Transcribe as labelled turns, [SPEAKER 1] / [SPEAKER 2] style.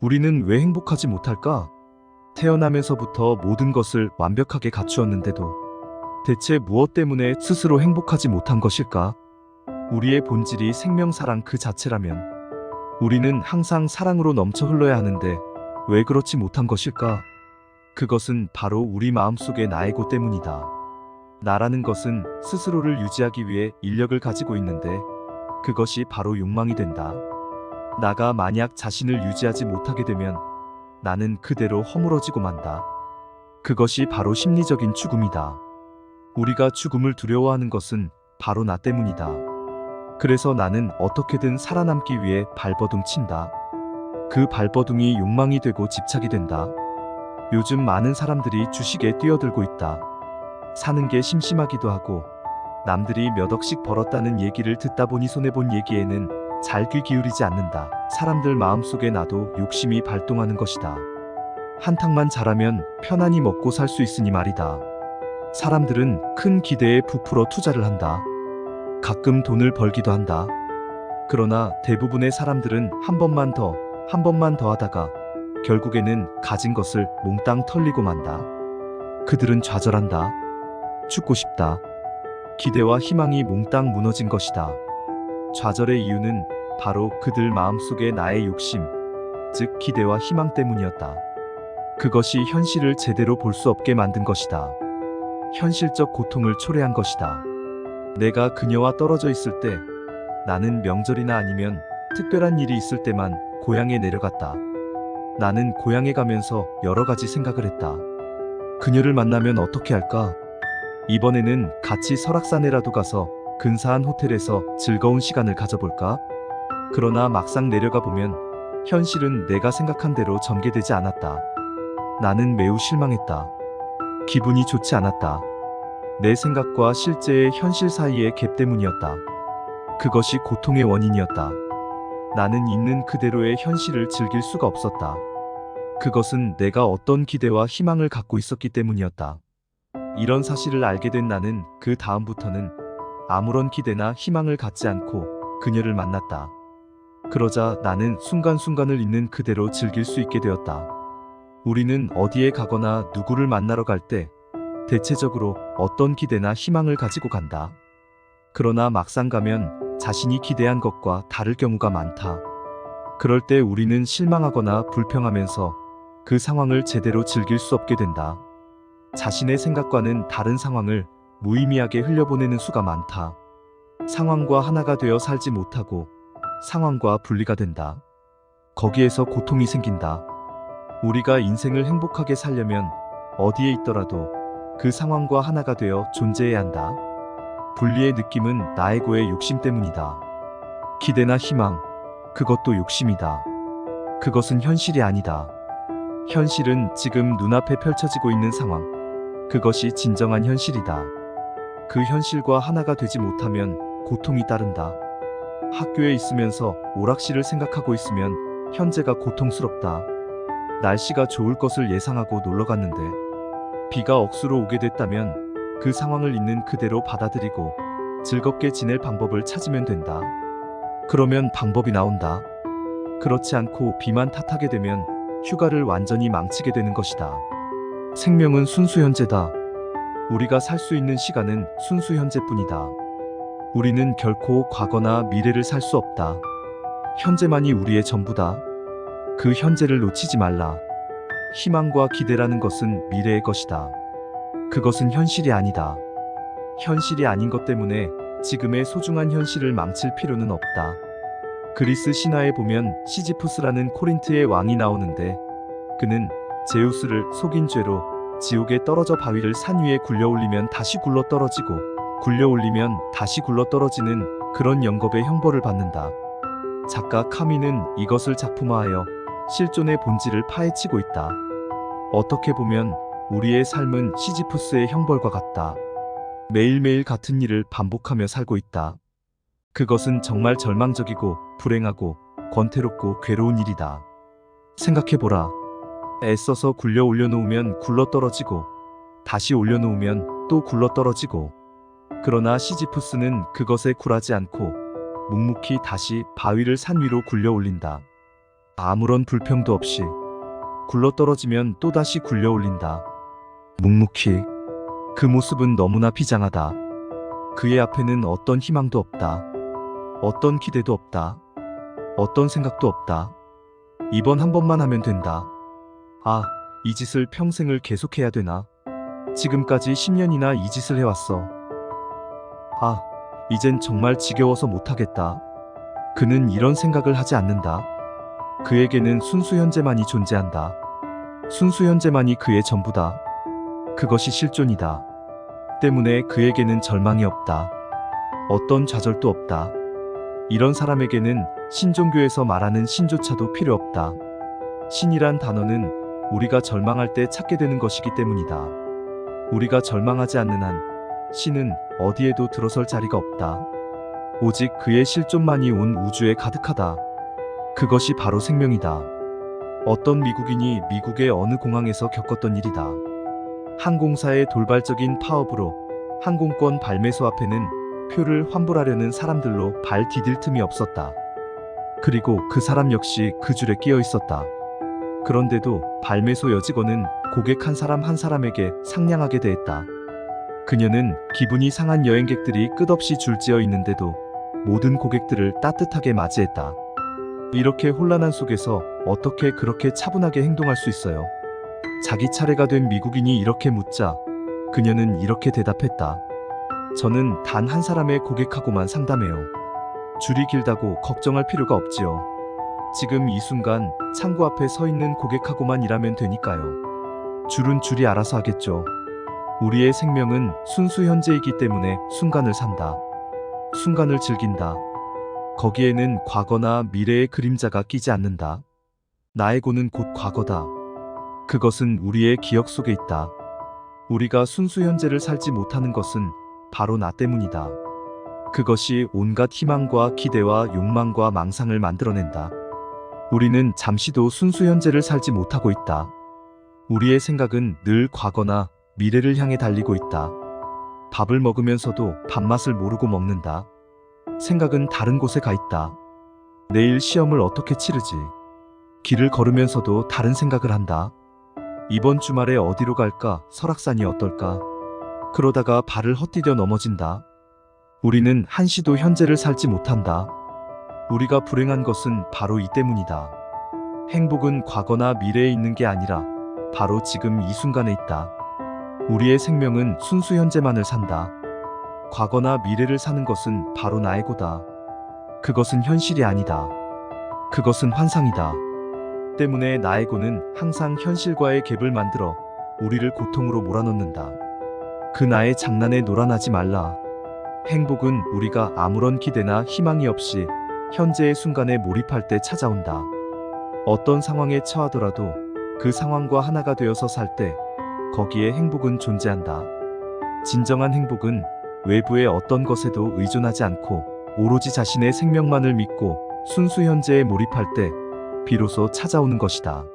[SPEAKER 1] 우리는 왜 행복하지 못할까? 태어나면서부터 모든 것을 완벽하게 갖추었는데도 대체 무엇 때문에 스스로 행복하지 못한 것일까? 우리의 본질이 생명, 사랑 그 자체라면 우리는 항상 사랑으로 넘쳐 흘러야 하는데 왜 그렇지 못한 것일까? 그것은 바로 우리 마음속의 나에고 때문이다. 나라는 것은 스스로를 유지하기 위해 인력을 가지고 있는데 그것이 바로 욕망이 된다. 나가 만약 자신을 유지하지 못하게 되면 나는 그대로 허물어지고 만다. 그것이 바로 심리적인 죽음이다. 우리가 죽음을 두려워하는 것은 바로 나 때문이다. 그래서 나는 어떻게든 살아남기 위해 발버둥 친다. 그 발버둥이 욕망이 되고 집착이 된다. 요즘 많은 사람들이 주식에 뛰어들고 있다. 사는 게 심심하기도 하고 남들이 몇 억씩 벌었다는 얘기를 듣다 보니 손해본 얘기에는 잘 귀 기울이지 않는다. 사람들 마음속에 나도 욕심이 발동하는 것이다. 한탕만 잘하면 편안히 먹고 살 수 있으니 말이다. 사람들은 큰 기대에 부풀어 투자를 한다. 가끔 돈을 벌기도 한다. 그러나 대부분의 사람들은 한 번만 더 하다가 결국에는 가진 것을 몽땅 털리고 만다. 그들은 좌절한다. 죽고 싶다. 기대와 희망이 몽땅 무너진 것이다. 좌절의 이유는 바로 그들 마음속의 나의 욕심, 즉 기대와 희망 때문이었다. 그것이 현실을 제대로 볼 수 없게 만든 것이다. 현실적 고통을 초래한 것이다. 내가 그녀와 떨어져 있을 때 나는 명절이나 아니면 특별한 일이 있을 때만 고향에 내려갔다. 나는 고향에 가면서 여러 가지 생각을 했다. 그녀를 만나면 어떻게 할까? 이번에는 같이 설악산에라도 가서 근사한 호텔에서 즐거운 시간을 가져볼까? 그러나 막상 내려가 보면 현실은 내가 생각한 대로 전개되지 않았다. 나는 매우 실망했다. 기분이 좋지 않았다. 내 생각과 실제의 현실 사이의 갭 때문이었다. 그것이 고통의 원인이었다. 나는 있는 그대로의 현실을 즐길 수가 없었다. 그것은 내가 어떤 기대와 희망을 갖고 있었기 때문이었다. 이런 사실을 알게 된 나는 그 다음부터는 아무런 기대나 희망을 갖지 않고 그녀를 만났다. 그러자 나는 순간순간을 있는 그대로 즐길 수 있게 되었다. 우리는 어디에 가거나 누구를 만나러 갈 때 대체적으로 어떤 기대나 희망을 가지고 간다. 그러나 막상 가면 자신이 기대한 것과 다를 경우가 많다. 그럴 때 우리는 실망하거나 불평하면서 그 상황을 제대로 즐길 수 없게 된다. 자신의 생각과는 다른 상황을 무의미하게 흘려보내는 수가 많다. 상황과 하나가 되어 살지 못하고 상황과 분리가 된다. 거기에서 고통이 생긴다. 우리가 인생을 행복하게 살려면 어디에 있더라도 그 상황과 하나가 되어 존재해야 한다. 분리의 느낌은 나에고의 욕심 때문이다. 기대나 희망, 그것도 욕심이다. 그것은 현실이 아니다. 현실은 지금 눈앞에 펼쳐지고 있는 상황, 그것이 진정한 현실이다. 그 현실과 하나가 되지 못하면 고통이 따른다. 학교에 있으면서 오락실을 생각하고 있으면 현재가 고통스럽다. 날씨가 좋을 것을 예상하고 놀러 갔는데 비가 억수로 오게 됐다면 그 상황을 있는 그대로 받아들이고 즐겁게 지낼 방법을 찾으면 된다. 그러면 방법이 나온다. 그렇지 않고 비만 탓하게 되면 휴가를 완전히 망치게 되는 것이다. 생명은 순수 현재다. 우리가 살 수 있는 시간은 순수 현재뿐이다. 우리는 결코 과거나 미래를 살 수 없다. 현재만이 우리의 전부다. 그 현재를 놓치지 말라. 희망과 기대라는 것은 미래의 것이다. 그것은 현실이 아니다. 현실이 아닌 것 때문에 지금의 소중한 현실을 망칠 필요는 없다. 그리스 신화에 보면 시지푸스라는 코린트의 왕이 나오는데 그는 제우스를 속인 죄로 지옥에 떨어져 바위를 산 위에 굴려올리면 다시 굴러떨어지고 굴려올리면 다시 굴러떨어지는 그런 영겁의 형벌을 받는다. 작가 카미는 이것을 작품화하여 실존의 본질을 파헤치고 있다. 어떻게 보면 우리의 삶은 시지푸스의 형벌과 같다. 매일매일 같은 일을 반복하며 살고 있다. 그것은 정말 절망적이고 불행하고 권태롭고 괴로운 일이다. 생각해보라. 애써서 굴려 올려놓으면 굴러떨어지고 다시 올려놓으면 또 굴러떨어지고 그러나 시지푸스는 그것에 굴하지 않고 묵묵히 다시 바위를 산 위로 굴려 올린다. 아무런 불평도 없이 굴러떨어지면 또다시 굴려올린다. 묵묵히. 그 모습은 너무나 비장하다. 그의 앞에는 어떤 희망도 없다. 어떤 기대도 없다. 어떤 생각도 없다. 이번 한 번만 하면 된다. 아, 이 짓을 평생을 계속해야 되나? 지금까지 10년이나 이 짓을 해왔어. 아, 이젠 정말 지겨워서 못하겠다. 그는 이런 생각을 하지 않는다. 그에게는 순수 현재만이 존재한다. 순수 현재만이 그의 전부다. 그것이 실존이다. 때문에 그에게는 절망이 없다. 어떤 좌절도 없다. 이런 사람에게는 신종교에서 말하는 신조차도 필요 없다. 신이란 단어는 우리가 절망할 때 찾게 되는 것이기 때문이다. 우리가 절망하지 않는 한 신은 어디에도 들어설 자리가 없다. 오직 그의 실존만이 온 우주에 가득하다. 그것이 바로 생명이다. 어떤 미국인이 미국의 어느 공항에서 겪었던 일이다. 항공사의 돌발적인 파업으로 항공권 발매소 앞에는 표를 환불하려는 사람들로 발 디딜 틈이 없었다. 그리고 그 사람 역시 그 줄에 끼어 있었다. 그런데도 발매소 여직원은 고객 한 사람 한 사람에게 상냥하게 대했다. 그녀는 기분이 상한 여행객들이 끝없이 줄지어 있는데도 모든 고객들을 따뜻하게 맞이했다. 이렇게 혼란한 속에서 어떻게 그렇게 차분하게 행동할 수 있어요? 자기 차례가 된 미국인이 이렇게 묻자 그녀는 이렇게 대답했다. 저는 단 한 사람의 고객하고만 상담해요. 줄이 길다고 걱정할 필요가 없지요. 지금 이 순간 창구 앞에 서 있는 고객하고만 일하면 되니까요. 줄은 줄이 알아서 하겠죠. 우리의 생명은 순수 현재이기 때문에 순간을 산다. 순간을 즐긴다. 거기에는 과거나 미래의 그림자가 끼지 않는다. 나에고는 곧 과거다. 그것은 우리의 기억 속에 있다. 우리가 순수 현재를 살지 못하는 것은 바로 나 때문이다. 그것이 온갖 희망과 기대와 욕망과 망상을 만들어낸다. 우리는 잠시도 순수 현재를 살지 못하고 있다. 우리의 생각은 늘 과거나 미래를 향해 달리고 있다. 밥을 먹으면서도 밥맛을 모르고 먹는다. 생각은 다른 곳에 가 있다. 내일 시험을 어떻게 치르지? 길을 걸으면서도 다른 생각을 한다. 이번 주말에 어디로 갈까? 설악산이 어떨까? 그러다가 발을 헛디뎌 넘어진다. 우리는 한시도 현재를 살지 못한다. 우리가 불행한 것은 바로 이 때문이다. 행복은 과거나 미래에 있는 게 아니라 바로 지금 이 순간에 있다. 우리의 생명은 순수 현재만을 산다. 과거나 미래를 사는 것은 바로 나에고다. 그것은 현실이 아니다. 그것은 환상이다. 때문에 나에고는 항상 현실과의 갭을 만들어 우리를 고통으로 몰아넣는다. 그 나의 장난에 놀아나지 말라. 행복은 우리가 아무런 기대나 희망이 없이 현재의 순간에 몰입할 때 찾아온다. 어떤 상황에 처하더라도 그 상황과 하나가 되어서 살 때 거기에 행복은 존재한다. 진정한 행복은 외부의 어떤 것에도 의존하지 않고 오로지 자신의 생명만을 믿고 순수 현재에 몰입할 때 비로소 찾아오는 것이다.